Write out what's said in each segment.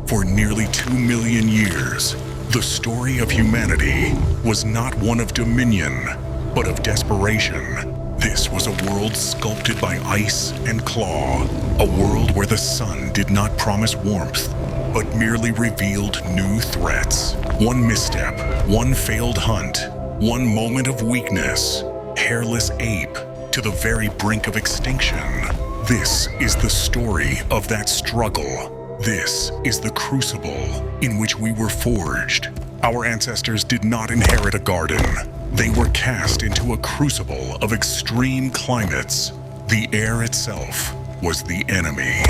For nearly 2 million years, the story of humanity was not one of dominion, but of desperation. This was a world sculpted by ice and claw, a world where the sun did not promise warmth, but merely revealed new threats. One misstep, one failed hunt, one moment of weakness, hairless ape to the very brink of extinction. This is the story of that struggle. This is the crucible in which we were forged. Our ancestors did not inherit a garden. They were cast into a crucible of extreme climates. The air itself was the enemy.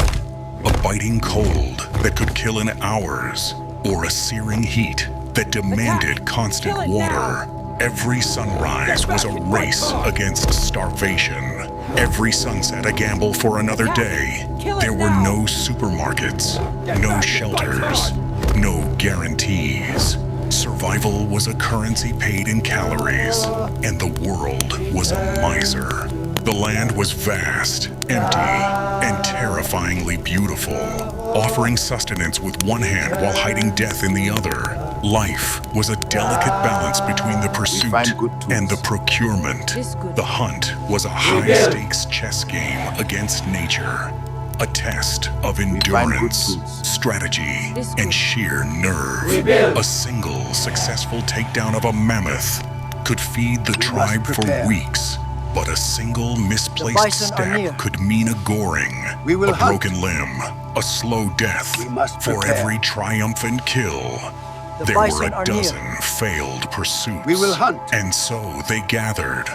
A biting cold that could kill in hours, or a searing heat that demanded constant water. Every sunrise was a race against starvation. Every sunset a gamble for another day. There were no supermarkets, no shelters, no guarantees. Survival was a currency paid in calories, and the world was a miser. The land was vast, empty, and terrifyingly beautiful, offering sustenance with one hand while hiding death in the other. Life was a delicate balance between the pursuit and the procurement. The hunt was a high-stakes chess game against nature, a test of endurance, strategy, and sheer nerve. A single successful takedown of a mammoth could feed the tribe for weeks, but a single misplaced step could mean a goring, a broken limb, a slow death for every triumphant kill. There were a dozen failed pursuits, and so they gathered,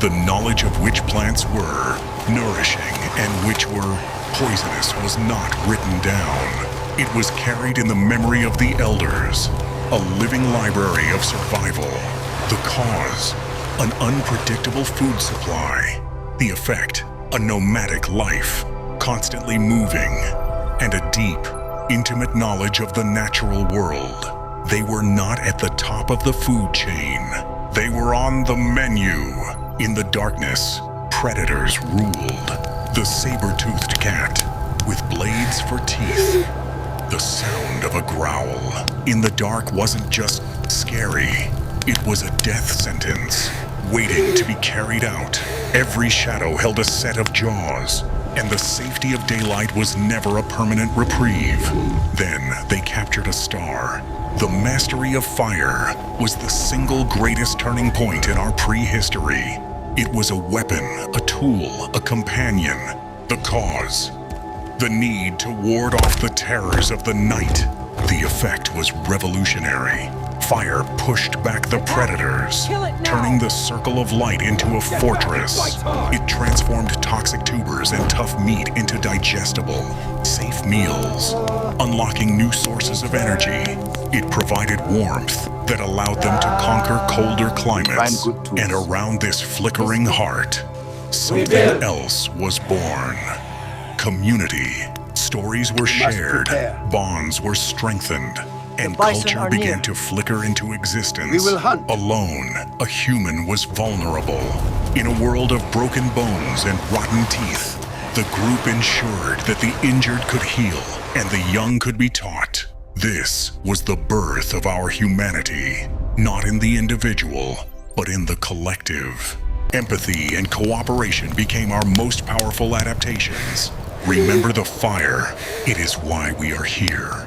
the knowledge of which plants were nourishing and which were poisonous was not written down. It was carried in the memory of the elders, a living library of survival. The cause, an unpredictable food supply. The effect, a nomadic life, constantly moving, and a deep, intimate knowledge of the natural world. They were not at the top of the food chain. They were on the menu. In the darkness, predators ruled. The saber-toothed cat, with blades for teeth. The sound of a growl in the dark wasn't just scary. It was a death sentence, waiting to be carried out. Every shadow held a set of jaws, and the safety of daylight was never a permanent reprieve. Then they captured a star. The mastery of fire was the single greatest turning point in our prehistory. It was a weapon, a tool, a companion. The cause, the need to ward off the terrors of the night. The effect was revolutionary. Fire pushed back the predators, turning the circle of light into a fortress. It transformed toxic tubers and tough meat into digestible, safe meals, unlocking new sources of energy. It provided warmth that allowed them to conquer colder climates. And around this flickering heart, something else was born. Community. Stories were shared, bonds were strengthened, and culture began to flicker into existence. Alone, a human was vulnerable. In a world of broken bones and rotten teeth, the group ensured that the injured could heal and the young could be taught. This was the birth of our humanity, not in the individual, but in the collective. Empathy and cooperation became our most powerful adaptations. Remember the fire. It is why we are here.